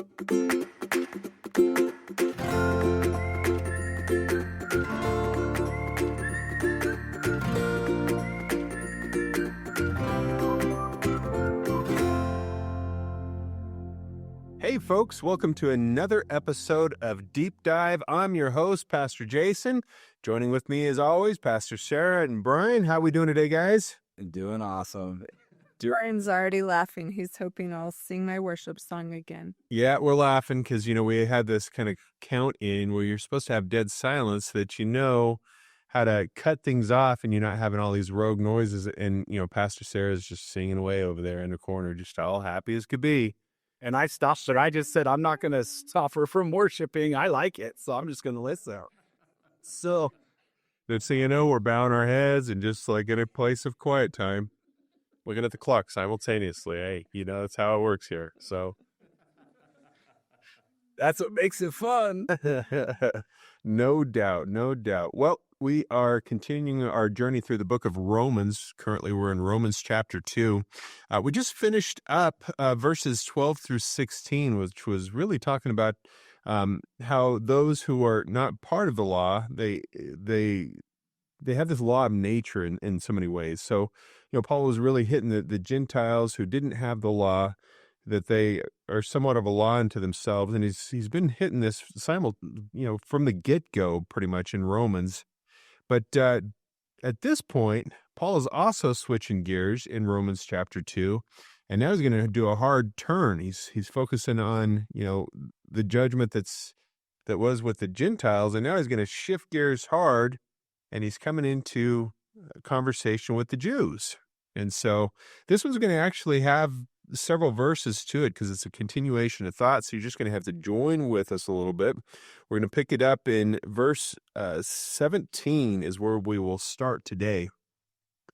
Hey folks, welcome to another episode of Deep Dive. I'm your host, Pastor Jason. Joining with me as always, Pastor Sarah and Brian. How we doing today, guys? Doing awesome. Brian's already laughing. He's hoping I'll sing my worship song again. Yeah, we're laughing because, we had this kind of count in where you're supposed to have dead silence so that you know how to cut things off and you're not having all these rogue noises. And, Pastor Sarah's just singing away over there in the corner, just all happy as could be. And I stopped her. I just said, I'm not going to stop her from worshiping. I like it, so I'm just going to listen. So, next thing you know, we're bowing our heads and just like in a place of quiet time, looking at the clock simultaneously. Hey, that's how it works here. So that's what makes it fun. No doubt, no doubt. Well, we are continuing our journey through the book of Romans. Currently, we're in Romans chapter 2. We just finished up verses 12 through 16, which was really talking about how those who are not part of the law, they have this law of nature in so many ways. So, Paul was really hitting the Gentiles who didn't have the law, that they are somewhat of a law unto themselves. And he's been hitting this from the get-go pretty much in Romans. But at this point, Paul is also switching gears in Romans chapter 2. And now he's going to do a hard turn. He's focusing on, the judgment that was with the Gentiles. And now he's going to shift gears hard. And he's coming into a conversation with the Jews. And so this one's going to actually have several verses to it because it's a continuation of thought. So you're just going to have to join with us a little bit. We're going to pick it up in verse 17 is where we will start today.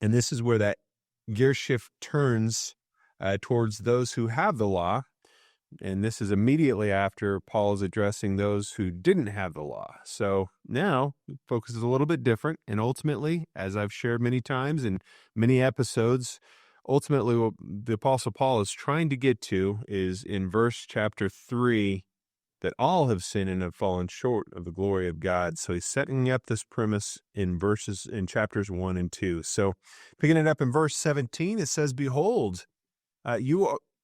And this is where that gear shift turns towards those who have the law. And this is immediately after Paul is addressing those who didn't have the law. So now it focuses a little bit different. And ultimately, as I've shared many times in many episodes, ultimately what the Apostle Paul is trying to get to is in verse chapter 3, that all have sinned and have fallen short of the glory of God. So he's setting up this premise in chapters 1 and 2. So picking it up in verse 17, it says, "Behold,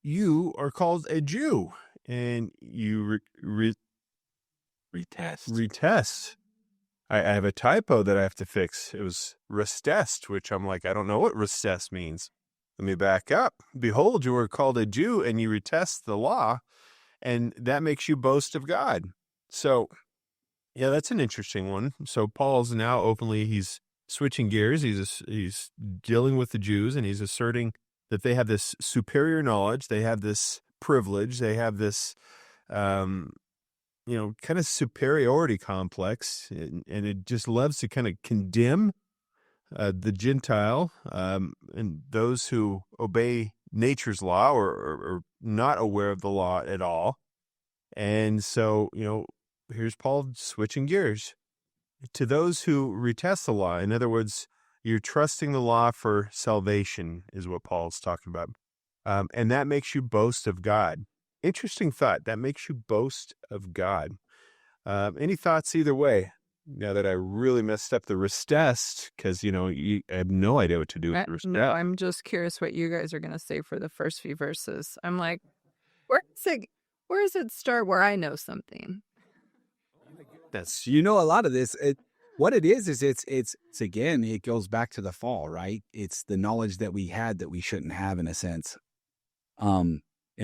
you are called a Jew, and you retest. I have a typo that I have to fix. It was restest, which I'm like, I don't know what restest means. Let me back up. Behold, you are called a Jew, and you retest the law, and that makes you boast of God." So, yeah, that's an interesting one. So Paul's now he's switching gears. He's dealing with the Jews, and he's asserting that they have this superior knowledge, they have this privilege, they have this, kind of superiority complex, and it just loves to kind of condemn the Gentile and those who obey nature's law or are not aware of the law at all. And so, here's Paul switching gears. To those who retest the law, in other words, you're trusting the law for salvation is what Paul's talking about. And that makes you boast of God. Interesting thought. That makes you boast of God. Any thoughts either way? Now that I really messed up the restest, because, I have no idea what to do with restest. No, I'm just curious what you guys are going to say for the first few verses. I'm like, where does it start where I know something? That's, a lot of this, what it is it's again, it goes back to the fall, right? It's the knowledge that we had that we shouldn't have in a sense. In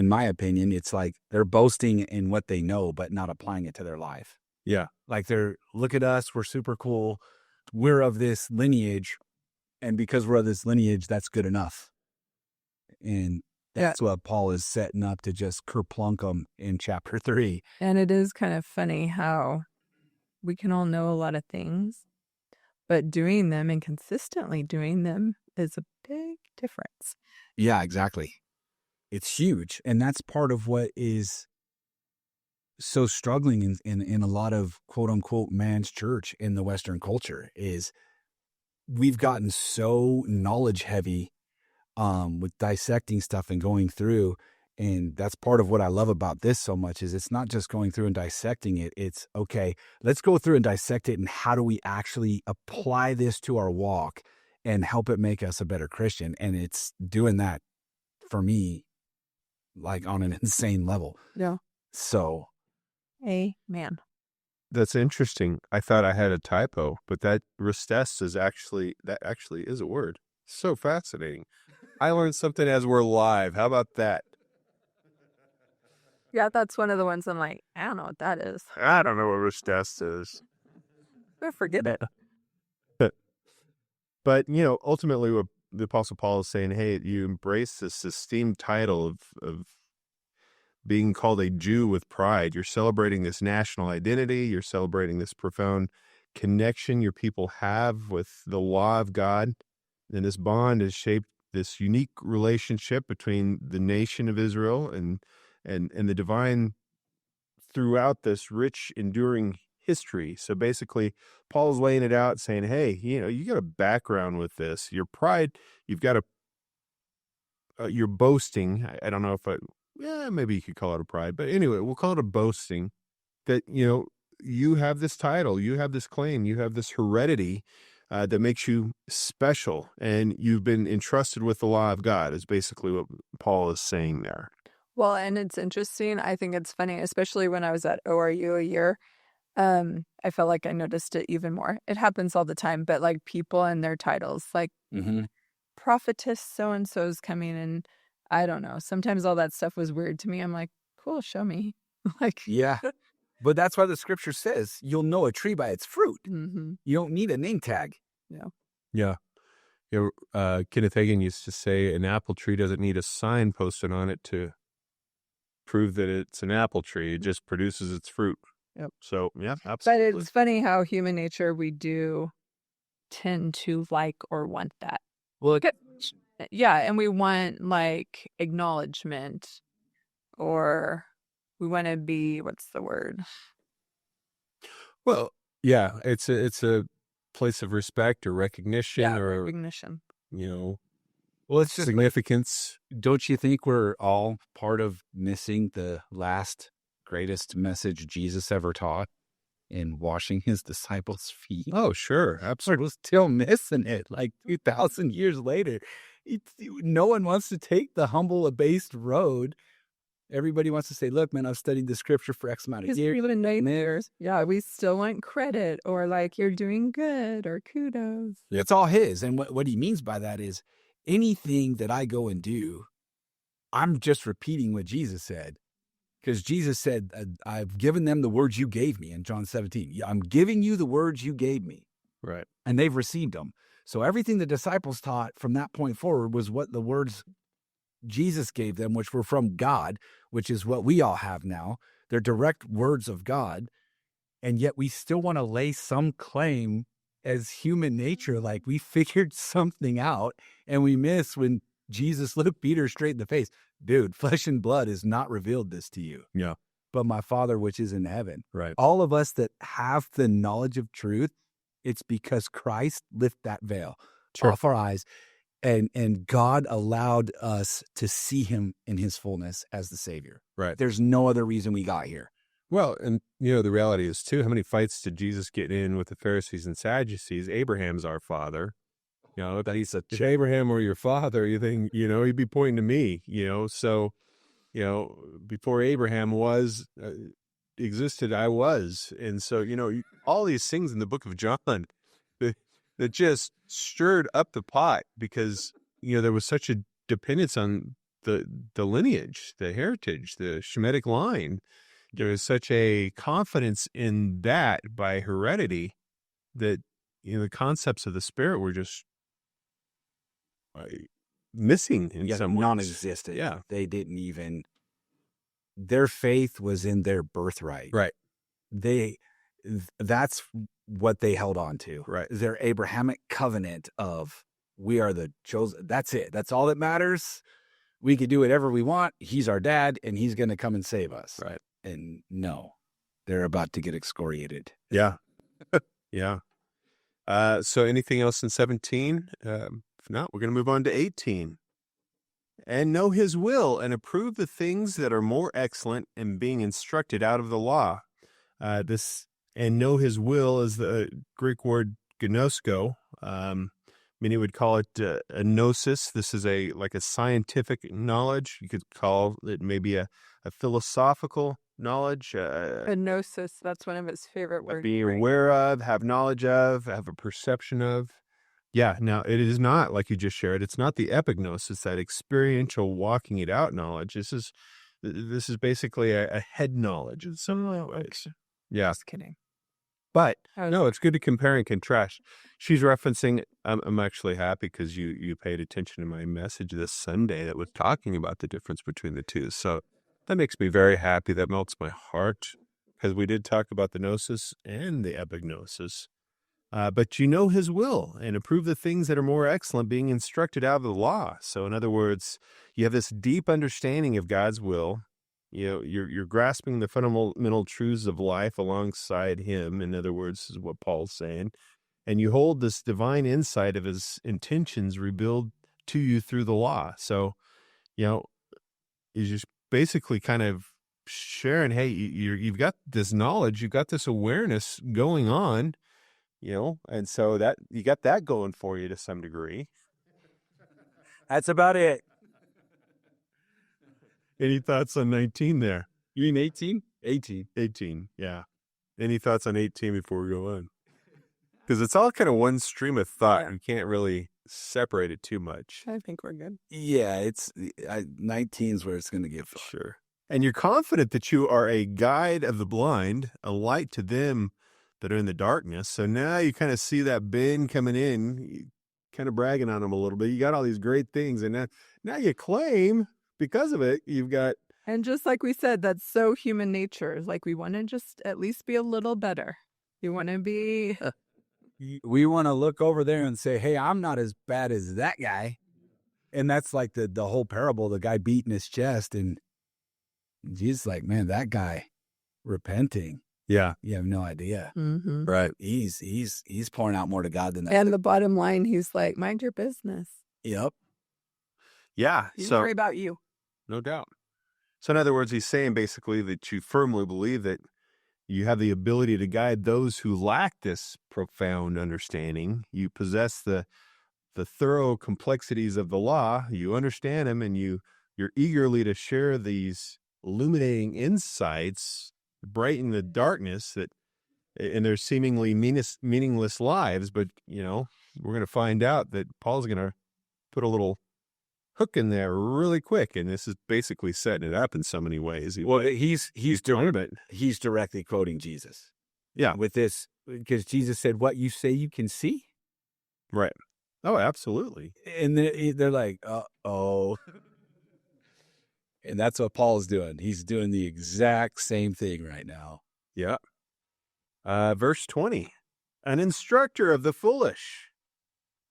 my opinion, it's like they're boasting in what they know, but not applying it to their life. Yeah. Like look at us, we're super cool. We're of this lineage. And because we're of this lineage, that's good enough. And that's what Paul is setting up to just kerplunk them in chapter 3. And it is kind of funny how we can all know a lot of things, but doing them and consistently doing them is a big difference. Yeah, exactly. It's huge. And that's part of what is so struggling in a lot of quote unquote man's church in the Western culture is we've gotten so knowledge heavy with dissecting stuff and going through. And that's part of what I love about this so much is it's not just going through and dissecting it. It's, okay, let's go through and dissect it. And how do we actually apply this to our walk and help it make us a better Christian? And it's doing that for me, like on an insane level. Yeah. So. Amen. That's interesting. I thought I had a typo, but that restest is actually is a word. So fascinating. I learned something as we're live. How about that? Yeah, that's one of the ones I'm like, I don't know what that is. I don't know what restest is. But forget it. But, ultimately what the Apostle Paul is saying, hey, you embrace this esteemed title of being called a Jew with pride. You're celebrating this national identity. You're celebrating this profound connection your people have with the law of God. And this bond has shaped this unique relationship between the nation of Israel and the divine throughout this rich, enduring history. So basically, Paul's laying it out saying, hey, you got a background with this. Your pride, you've got you're boasting. I don't know if maybe you could call it a pride, but anyway, we'll call it a boasting that, you have this title, you have this claim, you have this heredity that makes you special, and you've been entrusted with the law of God is basically what Paul is saying there. Well, and it's interesting. I think it's funny, especially when I was at ORU a year. I felt like I noticed it even more. It happens all the time, but like people and their titles, like prophetess so-and-so is coming, and I don't know. Sometimes all that stuff was weird to me. I'm like, cool, show me. Yeah. But that's why the scripture says you'll know a tree by its fruit. Mm-hmm. You don't need a name tag. Yeah. Kenneth Hagin used to say an apple tree doesn't need a sign posted on it to prove that it's an apple tree. It just produces its fruit. Yep. So, yeah, absolutely. But it's funny how human nature, we do tend to like or want that. Well, yeah, and we want like acknowledgement, or we want to be, what's the word? Well, yeah, it's a place of respect or recognition or recognition. Well, it's just significance. Don't you think we're all part of missing the last greatest message Jesus ever taught in washing his disciples' feet? Oh, sure. Absolutely. We're still missing it like 2,000 years later. No one wants to take the humble, abased road. Everybody wants to say, look, man, I've studied the scripture for X amount of years. Yeah, we still want credit or like you're doing good or kudos. It's all his. And what he means by that is anything that I go and do, I'm just repeating what Jesus said. Because Jesus said, I've given them the words you gave me in John 17. I'm giving you the words you gave me. Right. And they've received them. So everything the disciples taught from that point forward was what the words Jesus gave them, which were from God, which is what we all have now. They're direct words of God. And yet we still want to lay some claim as human nature, like we figured something out, and we miss when Jesus looked Peter straight in the face. Dude, flesh and blood has not revealed this to you. Yeah. But my Father, which is in heaven. Right. All of us that have the knowledge of truth, it's because Christ lifted that veil off our eyes. And God allowed us to see him in his fullness as the Savior. Right. There's no other reason we got here. Well, and the reality is too, how many fights did Jesus get in with the Pharisees and Sadducees? Abraham's our father. If he said, if Abraham were your father, you think, he'd be pointing to me, so, before Abraham existed, I was. And so, all these things in the book of John that just stirred up the pot because, there was such a dependence on the lineage, the heritage, the Shemitic line. There was such a confidence in that by heredity that, the concepts of the Spirit were just missing in some ways. Non-existent. Yeah. They didn't even, their faith was in their birthright. Right. That's what they held on to. Right. Their Abrahamic covenant of we are the chosen. That's it. That's all that matters. We can do whatever we want. He's our dad and he's going to come and save us. Right. And no, they're about to get excoriated. Yeah. Yeah. So anything else in 17? If not, we're going to move on to 18. and know his will, and approve the things that are more excellent, and being instructed out of the law. This and know his will is the Greek word gnosko. Many would call it a gnosis. This is like a scientific knowledge. You could call it maybe a philosophical knowledge. A gnosis, that's one of his favorite words. Being aware of, have knowledge of, have a perception of. Yeah, now it is not, like you just shared, it's not the epignosis, that experiential walking it out knowledge. This is basically a head knowledge in some ways. Yeah. Just kidding. But no, it's good to compare and contrast. She's referencing, I'm actually happy because you paid attention to my message this Sunday that was talking about the difference between the two. So that makes me very happy. That melts my heart, because we did talk about the gnosis and the epignosis. But you know his will, and approve the things that are more excellent, being instructed out of the law. So in other words, you have this deep understanding of God's will. You know, you're grasping the fundamental truths of life alongside him. In other words, is what Paul's saying. And you hold this divine insight of his intentions revealed to you through the law. So, you know, he's just basically kind of sharing, hey, you've got this knowledge, you've got this awareness going on, you know, and so that you got that going for you to some degree. That's about it. Any thoughts on 19 there? You mean 18? 18. 18, yeah. Any thoughts on 18 before we go on? Because it's all kind of one stream of thought. Yeah. You can't really separate it too much. I think we're good. Yeah, it's 19 is where it's going to get fun. Sure. And you're confident that you are a guide of the blind, a light to them that are in the darkness. So now you kind of see that Ben coming in, kind of bragging on him a little bit. You got all these great things, and now you claim, because of it, you've got... And just like we said, that's so human nature. Like, we want to just at least be a little better. You want to be... We want to look over there and say, hey, I'm not as bad as that guy. And that's like the whole parable, the guy beating his chest. And Jesus like, man, that guy repenting. Yeah. You have no idea. Mm-hmm. Right. He's pouring out more to God than that. And the bottom line, he's like, mind your business. Yep. Yeah. You So worry about you. no doubt. So in other words, he's saying basically that you firmly believe that you have the ability to guide those who lack this profound understanding. You possess the thorough complexities of the law. You understand them, and you're eagerly to share these illuminating insights, brighten the darkness that in their seemingly meaningless lives. But, you know, we're going to find out that Paul's going to put a little hook in there really quick, and this is basically setting it up in so many ways. Well, he's directly quoting Jesus. Yeah. With this, because Jesus said, what you say you can see? Right. Oh, absolutely. And they're like, uh-oh. And that's what Paul's doing. He's doing the exact same thing right now. Yeah. Verse 20, an instructor of the foolish,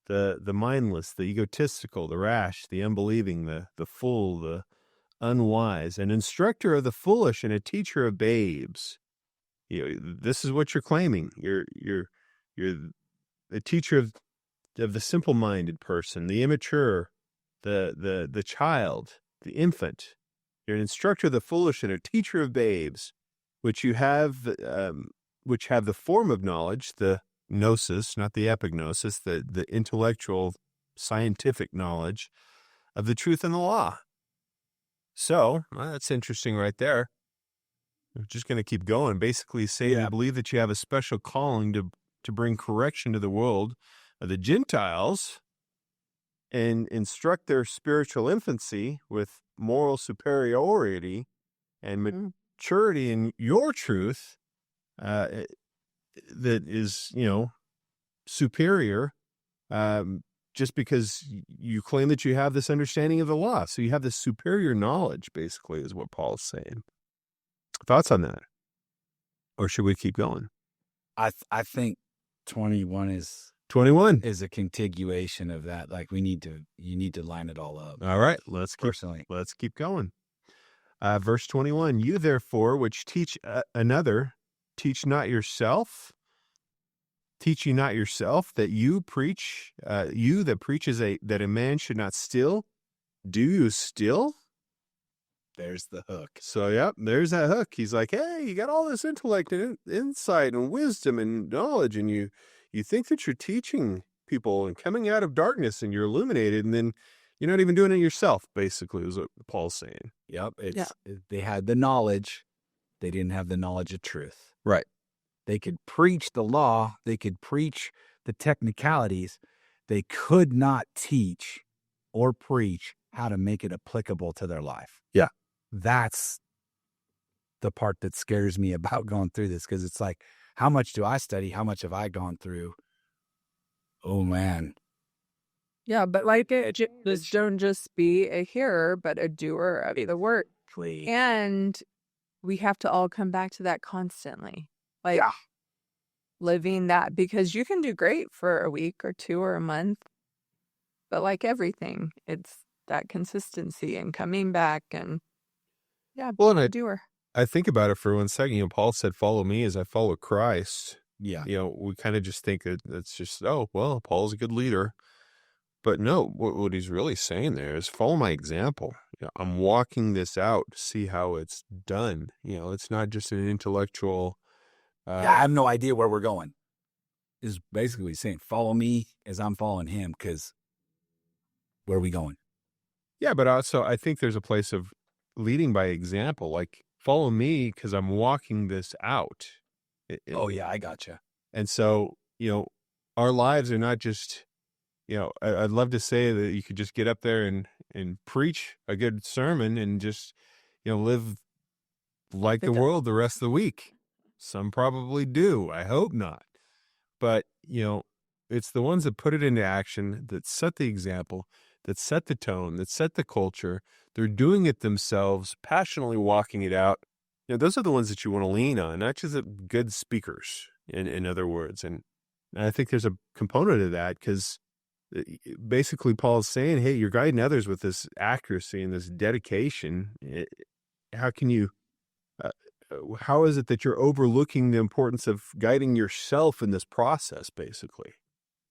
the mindless, the egotistical, the rash, the unbelieving, the fool, the unwise, an instructor of the foolish and a teacher of babes. You know, this is what you're claiming. You're a teacher of the simple-minded person, the immature, the child, the infant. You're an instructor of the foolish and a teacher of babes, which have the form of knowledge, the gnosis, not the epignosis, the intellectual, scientific knowledge of the truth and the law. So, well, that's interesting right there. We're just going to keep going. Basically saying, I believe that you have a special calling to bring correction to the world of the Gentiles and instruct their spiritual infancy with moral superiority and maturity in your truth that is, you know, superior just because you claim that you have this understanding of the law. So you have this superior knowledge, basically, is what Paul's saying. Thoughts on that? Or should we keep going? I think 21 is 21 is a continuation of that. Like you need to line it all up. All right, let's keep going. Verse 21, you therefore which teach another, teach not yourself. Teach ye not yourself that you preach, you that preaches that a man should not steal, do you still? There's the hook. So, yeah, there's that hook. He's like, hey, you got all this intellect and insight and wisdom and knowledge, and you think that you're teaching people and coming out of darkness and you're illuminated, and then you're not even doing it yourself, basically, is what Paul's saying. Yep. They had the knowledge. They didn't have the knowledge of truth. Right. They could preach the law. They could preach the technicalities. They could not teach or preach how to make it applicable to their life. Yeah. That's the part that scares me about going through this, because it's like, how much do I study? How much have I gone through? Oh, man. Yeah, but like just don't just be a hearer, but a doer of the word. Please. And we have to all come back to that constantly. Like, Yeah. living that, because you can do great for a week or two or a month, but like everything, it's that consistency and coming back and Well, and a doer. I think about it for 1 second. Paul said, follow me as I follow Christ. Yeah. We kind of just think that it's just, oh, well, Paul's a good leader. But no, what he's really saying there is follow my example. I'm walking this out to see how it's done. It's not just an intellectual. I have no idea where we're going. Is basically what he's saying. Follow me as I'm following him, because where are we going? Yeah, but also I think there's a place of leading by example. Like, follow me because I'm walking this out. Oh, yeah, I gotcha. And so, our lives are not just, I'd love to say that you could just get up there and preach a good sermon and just, live like the world the rest of the week. Some probably do. I hope not. But, it's the ones that put it into action, that set the example, that set the tone, that set the culture. They're doing it themselves, passionately walking it out. Those are the ones that you want to lean on, not just the good speakers, in other words. And I think there's a component of that, because basically Paul is saying, hey, you're guiding others with this accuracy and this dedication. How can you, how is it that you're overlooking the importance of guiding yourself in this process, basically?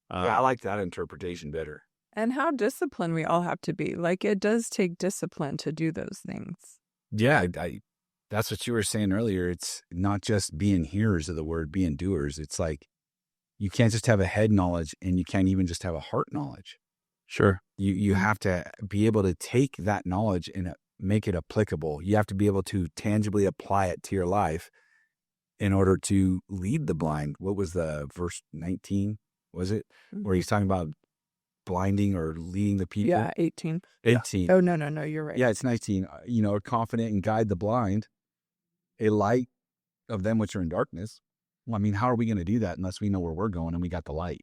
I like that interpretation better. And how disciplined we all have to be. Like, it does take discipline to do those things. Yeah, that's what you were saying earlier. It's not just being hearers of the word, being doers. It's like, you can't just have a head knowledge, and you can't even just have a heart knowledge. Sure. You have to be able to take that knowledge and make it applicable. You have to be able to tangibly apply it to your life in order to lead the blind. What was the verse 19? Was it? Where he's talking about blinding or leading the people? Yeah, 18. 18. Oh, no, you're right. Yeah, it's 19. Confident and guide the blind, a light of them which are in darkness. Well, I mean, how are we going to do that unless we know where we're going and we got the light?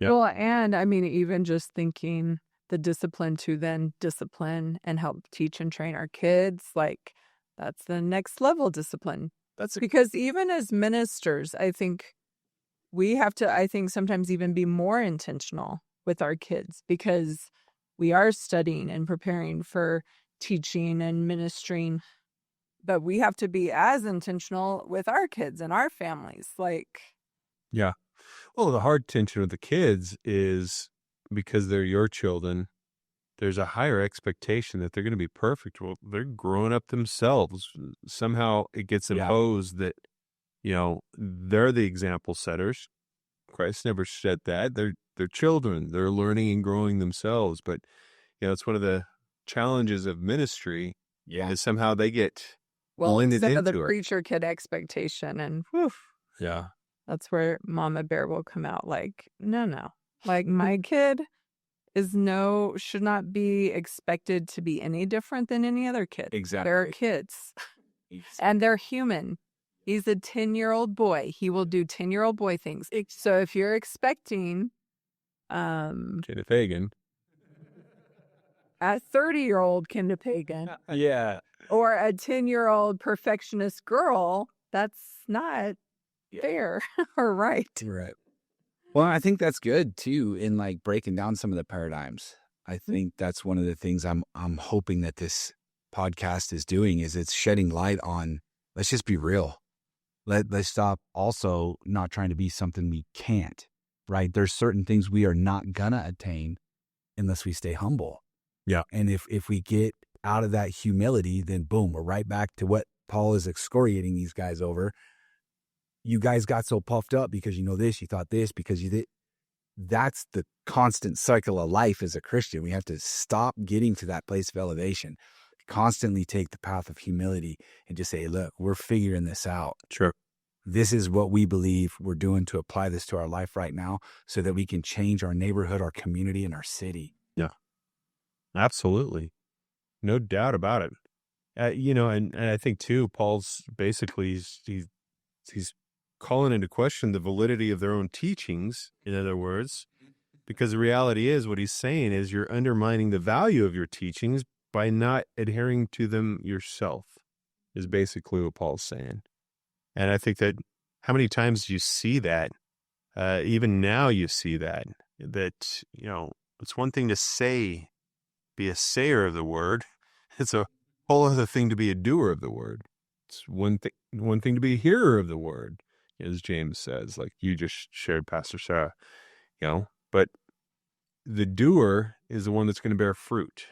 Yep. Well, and I mean, even just thinking the discipline to then discipline and help teach and train our kids, like, that's the next level discipline. Because even as ministers, I think we have to, sometimes even be more intentional with our kids, because we are studying and preparing for teaching and ministering, but we have to be as intentional with our kids and our families. Like, yeah. Well, the hard tension with the kids is because they're your children, there's a higher expectation that they're going to be perfect. Well, they're growing up themselves. Somehow it gets imposed that, they're the example setters. Christ never said that. They're children. They're learning and growing themselves. But, it's one of the challenges of ministry is somehow they get blended instead into of the it. preacher kid expectation, and whew, Yeah. that's where Mama Bear will come out like, no. Like, my kid should not be expected to be any different than any other kid. Exactly. They're kids. And they're human. He's a 10-year-old boy. He will do 10-year-old boy things. So if you're expecting Kenneth Hagin. a 30-year-old Kenneth Hagin or a 10-year-old perfectionist girl, that's not fair or right. Right. Well, I think that's good too, in like breaking down some of the paradigms. I think that's one of the things I'm hoping that this podcast is doing, is it's shedding light on, let's just be real. Let's stop also not trying to be something we can't, right? There's certain things we are not gonna attain unless we stay humble. Yeah. And if we get out of that humility, then boom, we're right back to what Paul is excoriating these guys over. You guys got so puffed up because you know this, you thought this, because you did. That's the constant cycle of life as a Christian. We have to stop getting to that place of elevation, constantly take the path of humility and just say, look, we're figuring this out. Sure. This is what we believe we're doing to apply this to our life right now so that we can change our neighborhood, our community, and our city. Yeah, absolutely. No doubt about it. And I think too, Paul's basically, he's calling into question the validity of their own teachings, in other words, because the reality is what he's saying is you're undermining the value of your teachings by not adhering to them yourself, is basically what Paul's saying. And I think that how many times do you see that? Even now you see that it's one thing to say, be a sayer of the word. It's a whole other thing to be a doer of the word. It's one thing to be a hearer of the word, as James says, like you just shared, Pastor Sarah, but the doer is the one that's going to bear fruit.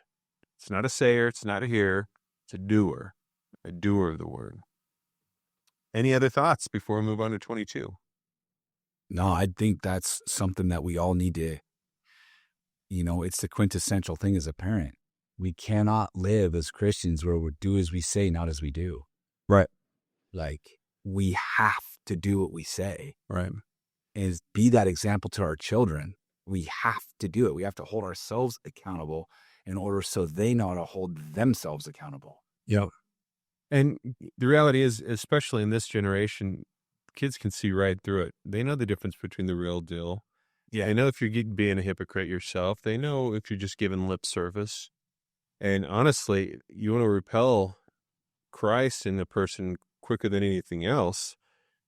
It's not a sayer. It's not a hearer. It's a doer of the word. Any other thoughts before we move on to 22? No, I think that's something that we all need to, it's the quintessential thing as a parent. We cannot live as Christians where we do as we say, not as we do. Right. Like we have to do what we say. Right. And be that example to our children. We have to do it. We have to hold ourselves accountable in order so they know how to hold themselves accountable. Yep. And the reality is, especially in this generation, kids can see right through it. They know the difference between the real deal. Yeah. They know if you're being a hypocrite yourself. They know if you're just giving lip service. And honestly, you want to repel Christ in a person quicker than anything else,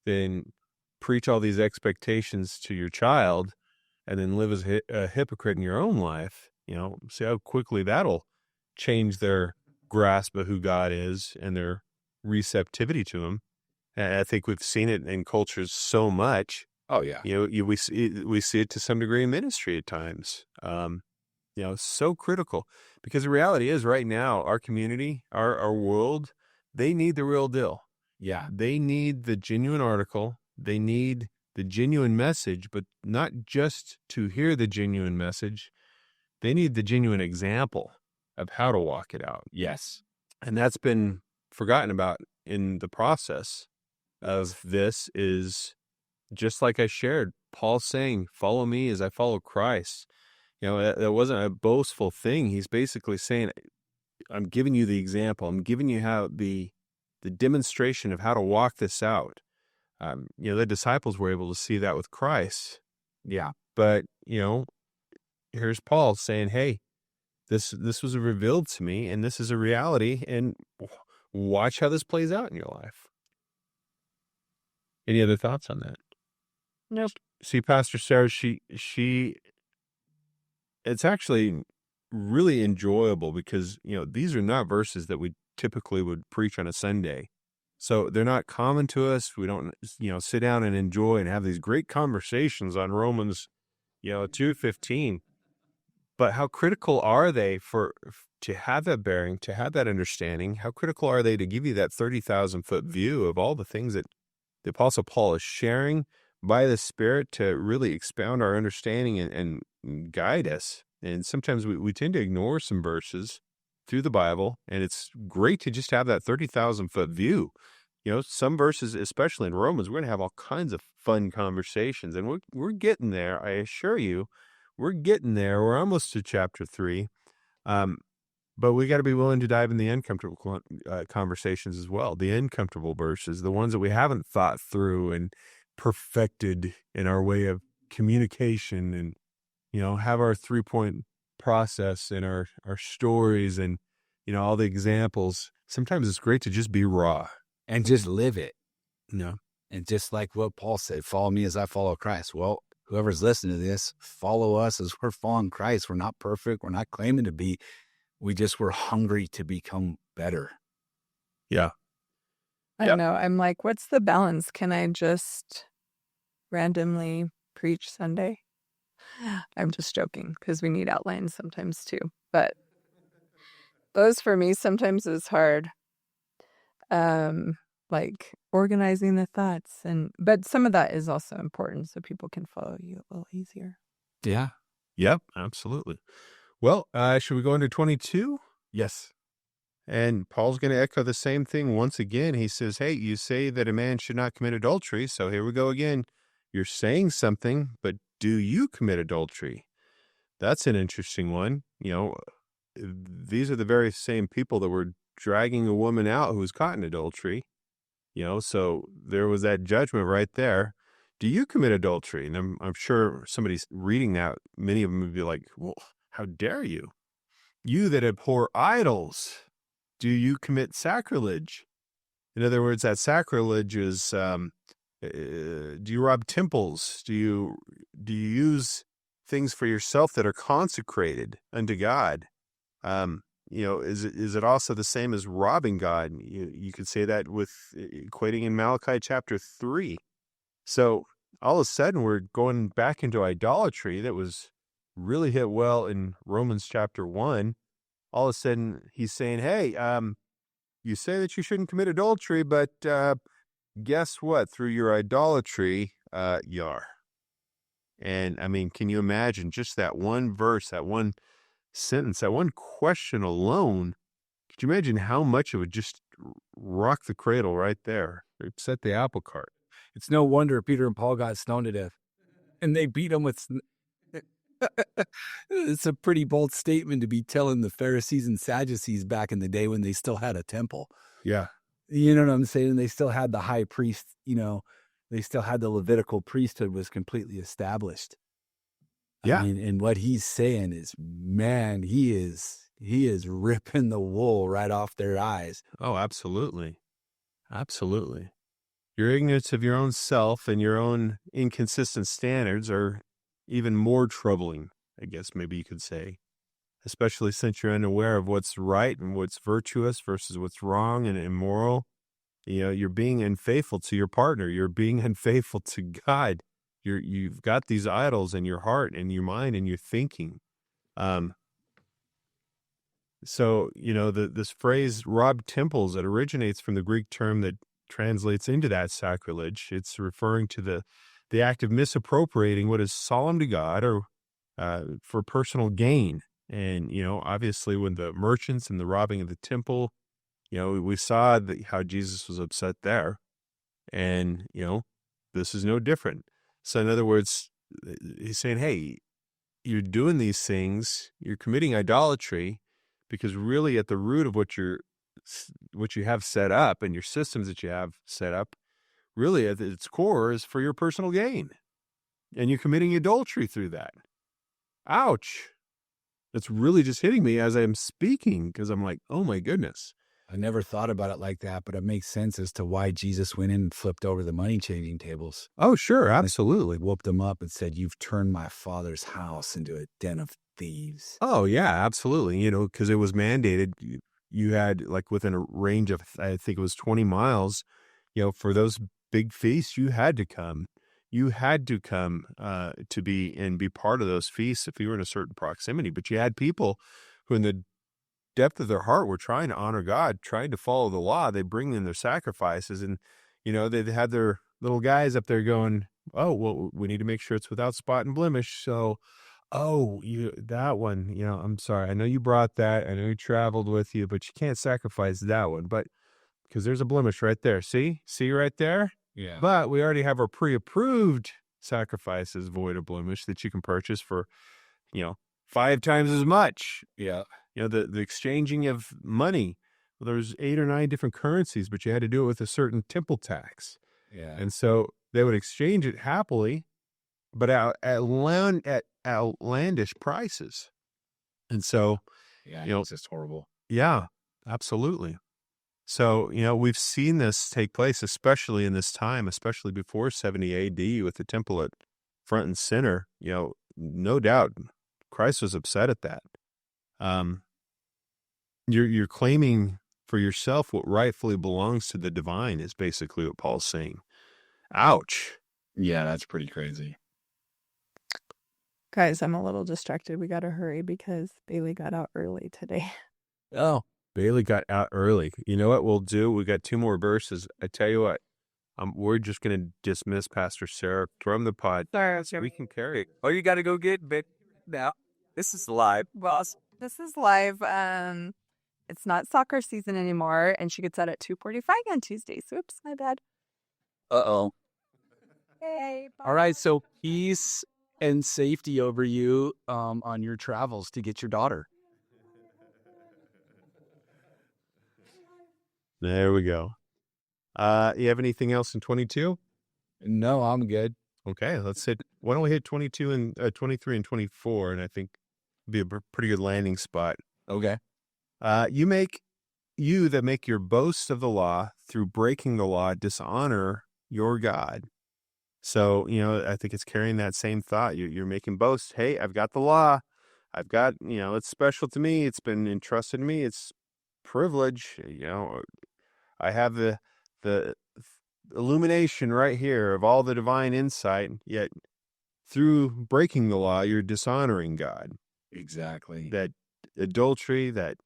then preach all these expectations to your child and then live as a hypocrite in your own life. See how quickly that'll change their grasp of who God is and their receptivity to him. And I think we've seen it in cultures so much. Oh yeah. We see it to some degree in ministry at times. So critical, because the reality is right now, our community, our world, they need the real deal. Yeah. They need the genuine article. They need the genuine message, but not just to hear the genuine message. They need the genuine example of how to walk it out. Yes. And that's been forgotten about in the process of this. Is just like I shared, Paul saying, follow me as I follow Christ. That wasn't a boastful thing. He's basically saying, I'm giving you the example. I'm giving you how the demonstration of how to walk this out. The disciples were able to see that with Christ. Yeah. But, here's Paul saying, hey, this was revealed to me, and this is a reality, and watch how this plays out in your life. Any other thoughts on that? Nope. See, Pastor Sarah, it's actually really enjoyable because, these are not verses that we typically would preach on a Sunday. So they're not common to us. We don't, sit down and enjoy and have these great conversations on Romans, 2:15. But how critical are they to have that bearing, to have that understanding? How critical are they to give you that 30,000-foot view of all the things that the Apostle Paul is sharing by the Spirit to really expound our understanding and guide us? And sometimes we tend to ignore some verses through the Bible, and it's great to just have that 30,000-foot view. Some verses, especially in Romans, we're going to have all kinds of fun conversations, and we're getting there. I assure you, we're getting there. We're almost to chapter 3, but we got to be willing to dive in the uncomfortable conversations as well, the uncomfortable verses, the ones that we haven't thought through and perfected in our way of communication, and have our 3-point process and our stories and all the examples. Sometimes it's great to just be raw and just live it. And just like what Paul said, follow me as I follow Christ. Well, whoever's listening to this, follow us as we're following Christ. We're not perfect. We're not claiming to be. We're hungry to become better. Yeah. I know. I'm like, what's the balance? Can I just randomly preach Sunday? I'm just joking because we need outlines sometimes too. But those for me sometimes is hard. Like organizing the thoughts, but some of that is also important so people can follow you a little easier. Yeah. Yep, absolutely. Well, should we go into 22? Yes. And Paul's going to echo the same thing once again. He says, hey, you say that a man should not commit adultery. So here we go again. You're saying something, but do you commit adultery? That's an interesting one. These are the very same people that were dragging a woman out who was caught in adultery. So there was that judgment right there. Do you commit adultery? And I'm sure somebody's reading that. Many of them would be like, well, how dare you? You that abhor idols, do you commit sacrilege? In other words, that sacrilege is, do you rob temples? Do you use things for yourself that are consecrated unto God? Is it also the same as robbing God? You could say that with equating in Malachi chapter 3. So all of a sudden we're going back into idolatry that was really hit well in Romans chapter 1. All of a sudden he's saying, hey, you say that you shouldn't commit adultery, but guess what? Through your idolatry, you are. And I mean, can you imagine just that one verse, that one sentence, that one question alone? Could you imagine how much it would just rock the cradle right there? Upset the apple cart. It's no wonder Peter and Paul got stoned to death. And they beat them with... It's a pretty bold statement to be telling the Pharisees and Sadducees back in the day when they still had a temple. Yeah. You know what I'm saying? They still had the high priest, they still had the Levitical priesthood was completely established. Yeah. I mean, and what he's saying is, man, he is ripping the wool right off their eyes. Oh, absolutely. Absolutely. Your ignorance of your own self and your own inconsistent standards are even more troubling, I guess maybe you could say, especially since you're unaware of what's right and what's virtuous versus what's wrong and immoral. You're being unfaithful to your partner. You're being unfaithful to God. You've got these idols in your heart and your mind and your thinking. So, this phrase rob temples, it originates from the Greek term that translates into that sacrilege. It's referring to the act of misappropriating what is solemn to God or for personal gain. And, obviously when the merchants and the robbing of the temple, we saw how Jesus was upset there. And, this is no different. So in other words, he's saying, hey, you're doing these things, you're committing idolatry, because really at the root of what you have set up and your systems that you have set up, really at its core is for your personal gain. And you're committing adultery through that. Ouch. That's really just hitting me as I'm speaking, because I'm like, oh my goodness. I never thought about it like that, but it makes sense as to why Jesus went in and flipped over the money changing tables. Oh, sure. Absolutely. Whooped them up and said, you've turned my father's house into a den of thieves. Oh, yeah, absolutely. Because it was mandated. You had like within a range of, I think it was 20 miles, for those big feasts, you had to come. You had to come to be part of those feasts if you were in a certain proximity. But you had people who in the depth of their heart were trying to honor God, trying to follow the law. They bring in their sacrifices and, they had their little guys up there going, oh, well, we need to make sure it's without spot and blemish. So, that one, I'm sorry. I know you brought that. I know he traveled with you, but you can't sacrifice that one. But because there's a blemish right there. See right there? Yeah. But we already have our pre-approved sacrifices void of blemish that you can purchase for, 5 times as much. Yeah. The exchanging of money. Well, there's 8 or 9 different currencies, but you had to do it with a certain temple tax. Yeah. And so they would exchange it happily, but at outlandish prices. And so, yeah, it's just horrible. Yeah, absolutely. So, we've seen this take place, especially in this time, especially before 70 AD with the temple at front and center. No doubt Christ was upset at that. You're claiming for yourself what rightfully belongs to the divine is basically what Paul's saying. Ouch. Yeah, that's pretty crazy. Guys, I'm a little distracted. We got to hurry because Bailey got out early today. Oh, Bailey got out early. You know what we'll do? We got 2 more verses. I tell you what, we're just going to dismiss Pastor Sarah from the pod. sorry. We can carry it. Oh, you got to go get bit now. This is live. Well, this is live. It's not soccer season anymore, and she gets out at 2:45 on Tuesdays. Oops, my bad. Uh-oh. Hey, All right, so peace and safety over you on your travels to get your daughter. There we go. You have anything else in 22? No, I'm good. Okay, let's hit. Why don't we hit 22 and 23 and 24, and I think be a pretty good landing spot. Okay. You that make your boast of the law through breaking the law dishonor your God. So, I think it's carrying that same thought. You're making boasts. Hey, I've got the law. I've got, it's special to me. It's been entrusted to me. It's privilege. I have the illumination right here of all the divine insight. Yet through breaking the law, you're dishonoring God. Exactly. That adultery, that,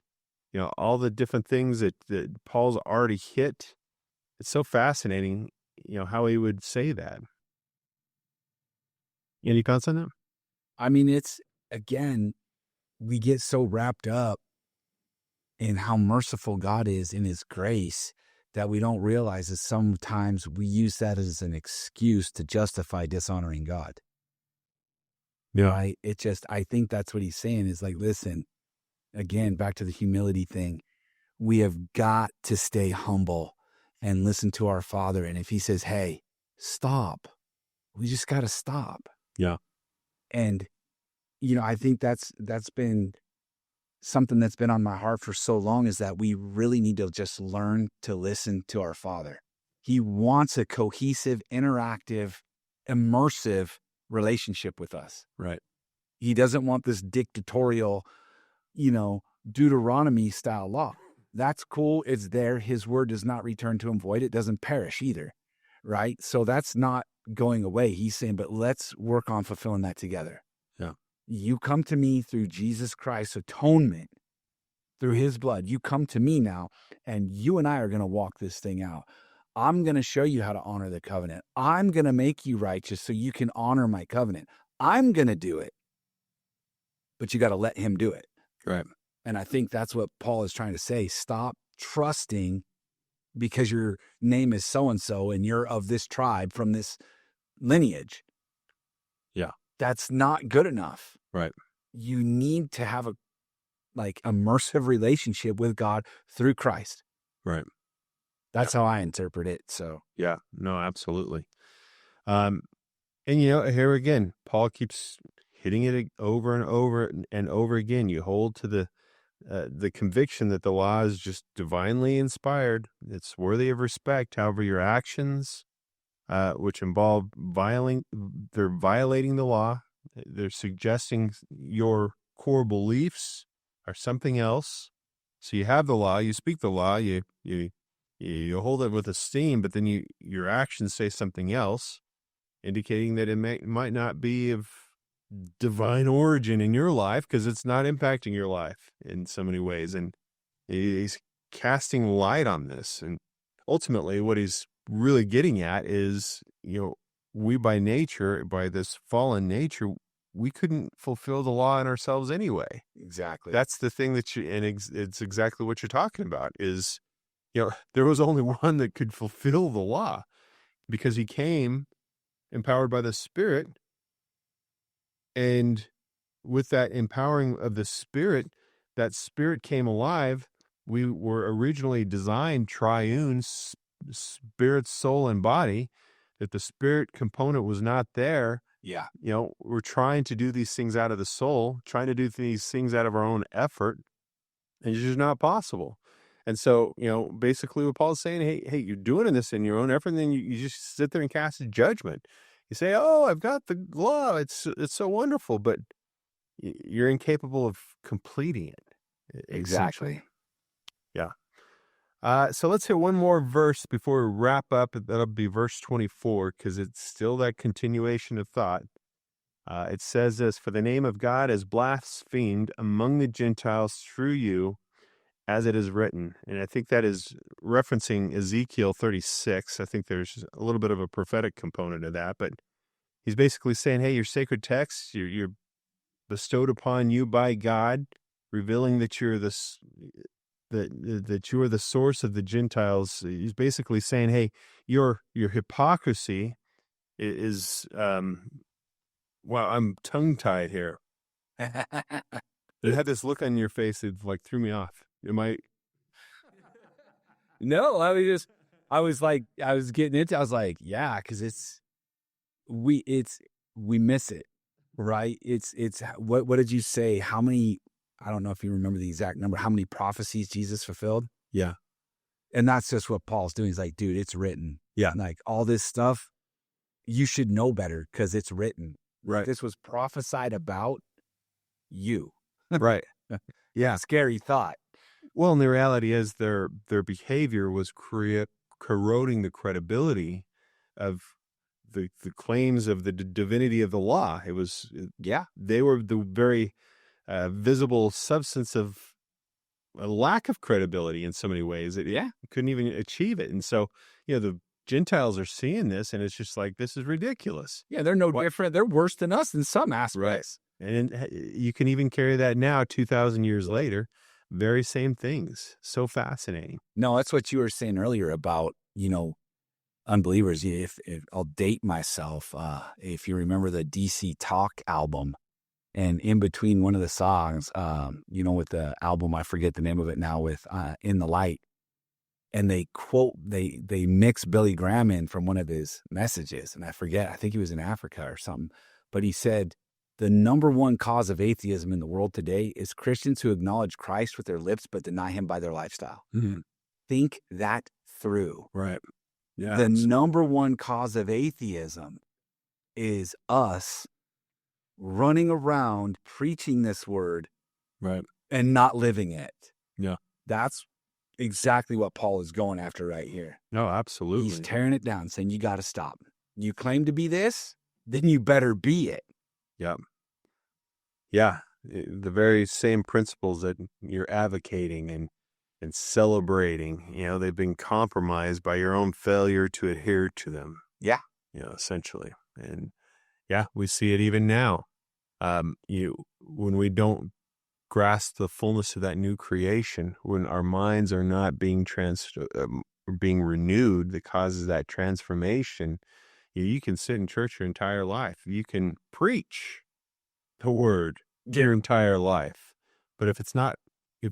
all the different things that Paul's already hit. It's so fascinating, how he would say that. Any thoughts on that? I mean, again, we get so wrapped up in how merciful God is in his grace that we don't realize that sometimes we use that as an excuse to justify dishonoring God. Yeah. Right? I think that's what he's saying is like, listen, again, back to the humility thing. We have got to stay humble and listen to our Father. And if he says, hey, stop, we just got to stop. Yeah. And, I think that's been something that's been on my heart for so long, is that we really need to just learn to listen to our Father. He wants a cohesive, interactive, immersive relationship with us. Right. He doesn't want this dictatorial, Deuteronomy style law. That's cool. It's there. His word does not return to him void. It doesn't perish either. Right. So that's not going away. He's saying, but let's work on fulfilling that together. Yeah. You come to me through Jesus Christ's atonement, through his blood. You come to me now, and you and I are going to walk this thing out. I'm going to show you how to honor the covenant. I'm going to make you righteous so you can honor my covenant. I'm going to do it, but you got to let him do it. Right. And I think that's what Paul is trying to say. Stop trusting because your name is so-and-so and you're of this tribe from this lineage. Yeah. That's not good enough. Right. You need to have a immersive relationship with God through Christ. Right. That's how I interpret it. So yeah, no, absolutely. And here again, Paul keeps hitting it over and over and over again. You hold to the conviction that the law is just divinely inspired. It's worthy of respect. However, your actions, which involve violating the law. They're suggesting your core beliefs are something else. So you have the law, you speak the law, you hold it with esteem, but then your actions say something else, indicating that it might not be of divine origin in your life because it's not impacting your life in so many ways. And he's casting light on this. And ultimately what he's really getting at is, we by nature, by this fallen nature, we couldn't fulfill the law in ourselves anyway. exactly. That's the thing it's exactly what you're talking about is, there was only one that could fulfill the law because he came empowered by the Spirit. And with that empowering of the Spirit, that Spirit came alive. We were originally designed triune, spirit, soul, and body, that the Spirit component was not there. Yeah. We're trying to do these things out of the soul, trying to do these things out of our own effort, and it's just not possible. And so, basically what Paul's saying, hey, you're doing this in your own effort, and then you just sit there and cast a judgment. You say, oh, I've got the law. It's so wonderful, but you're incapable of completing it. Exactly. Yeah. So let's hit one more verse before we wrap up. That'll be verse 24, because it's still that continuation of thought. It says this, for the name of God is blasphemed among the Gentiles through you, as it is written. And I think that is referencing Ezekiel 36. I think there's a little bit of a prophetic component of that, but he's basically saying, hey, your sacred texts, you're bestowed upon you by God, revealing that you're that you are the source of the Gentiles. He's basically saying, hey, your hypocrisy is wow, I'm tongue tied here. You had this look on your face that like threw me off. Am I? No, I was getting into, I was like, yeah, because we miss it, right? It's what did you say? How many, I don't know if you remember the exact number, how many prophecies Jesus fulfilled? Yeah. And that's just what Paul's doing. He's like, dude, it's written. Yeah. Like all this stuff, you should know better because it's written. Right. This was prophesied about you. Right. Yeah. Scary thought. Well, and the reality is their behavior was corroding the credibility of the claims of the divinity of the law. It was, they were the very visible substance of a lack of credibility in so many ways. Couldn't even achieve it. And so, the Gentiles are seeing this, and it's just like, this is ridiculous. Yeah, they're no different. They're worse than us in some aspects. Right. And you can even carry that now, 2,000 years later. Very same things. So fascinating. No, that's what you were saying earlier about, unbelievers. If I'll date myself, if you remember the DC Talk album, and in between one of the songs, with the album, I forget the name of it now, with In the Light, and they mix Billy Graham in from one of his messages, and I think he was in Africa or something, but he said, the number one cause of atheism in the world today is Christians who acknowledge Christ with their lips but deny him by their lifestyle. Mm-hmm. Think that through. Right. Yeah. The number one cause of atheism is us running around preaching this word, right, and not living it. Yeah. That's exactly what Paul is going after right here. No, absolutely. He's tearing it down, saying you got to stop. You claim to be this, then you better be it. Yep. Yeah. The very same principles that you're advocating and celebrating, they've been compromised by your own failure to adhere to them. Yeah. Essentially. And yeah, we see it even now. When we don't grasp the fullness of that new creation, when our minds are not being renewed, that causes that transformation. You can sit in church your entire life. You can preach the word your entire life. But if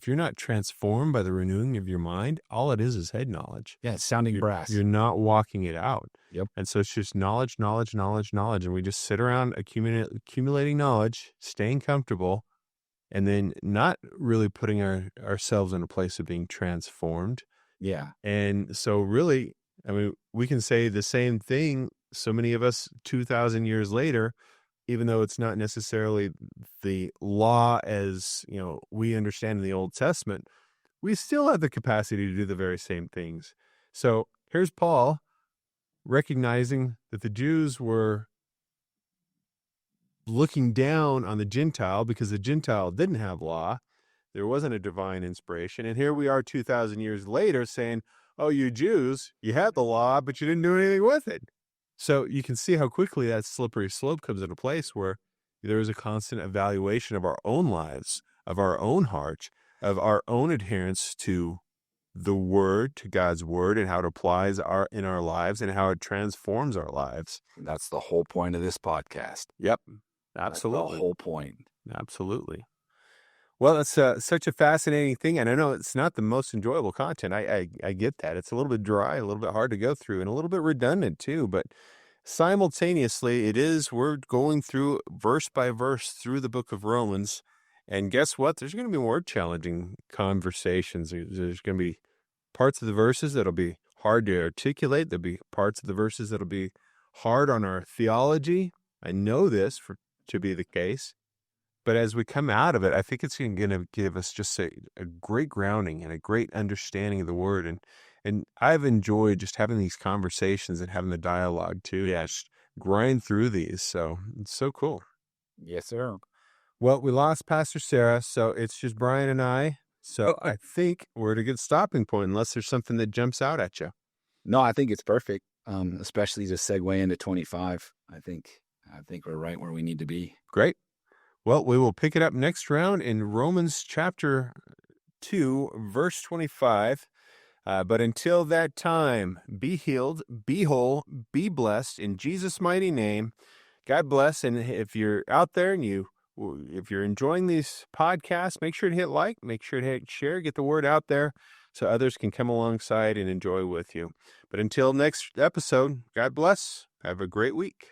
you're not transformed by the renewing of your mind, all it is head knowledge. Yeah, it's sounding brass. You're not walking it out. Yep. And so it's just knowledge. And we just sit around accumulating knowledge, staying comfortable, and then not really putting ourselves in a place of being transformed. Yeah. And so really, we can say the same thing. So many of us 2,000 years later, even though it's not necessarily the law as, we understand in the Old Testament, we still have the capacity to do the very same things. So here's Paul recognizing that the Jews were looking down on the Gentile because the Gentile didn't have law. There wasn't a divine inspiration. And here we are 2,000 years later saying, oh, you Jews, you had the law, but you didn't do anything with it. So you can see how quickly that slippery slope comes into place where there is a constant evaluation of our own lives, of our own hearts, of our own adherence to the word, to God's word, and how it applies in our lives and how it transforms our lives. That's the whole point of this podcast. Yep. Absolutely. That's the whole point. Absolutely. Well, that's such a fascinating thing. And I know it's not the most enjoyable content. I get that. It's a little bit dry, a little bit hard to go through, and a little bit redundant too. But simultaneously, we're going through verse by verse through the book of Romans. And guess what? There's going to be more challenging conversations. There's going to be parts of the verses that'll be hard to articulate. There'll be parts of the verses that'll be hard on our theology. I know this to be the case. But as we come out of it, I think it's going to give us just a great grounding and a great understanding of the word. And I've enjoyed just having these conversations and having the dialogue too. Yeah. Just grind through these. So it's so cool. Yes, sir. Well, we lost Pastor Sarah, so it's just Brian and I. So I think we're at a good stopping point, unless there's something that jumps out at you. No, I think it's perfect, especially to segue into 25. I think we're right where we need to be. Great. Well, we will pick it up next round in Romans chapter 2, verse 25. But until that time, be healed, be whole, be blessed in Jesus' mighty name. God bless. And if you're out there and if you're enjoying these podcasts, make sure to hit like, make sure to hit share, get the word out there so others can come alongside and enjoy with you. But until next episode, God bless. Have a great week.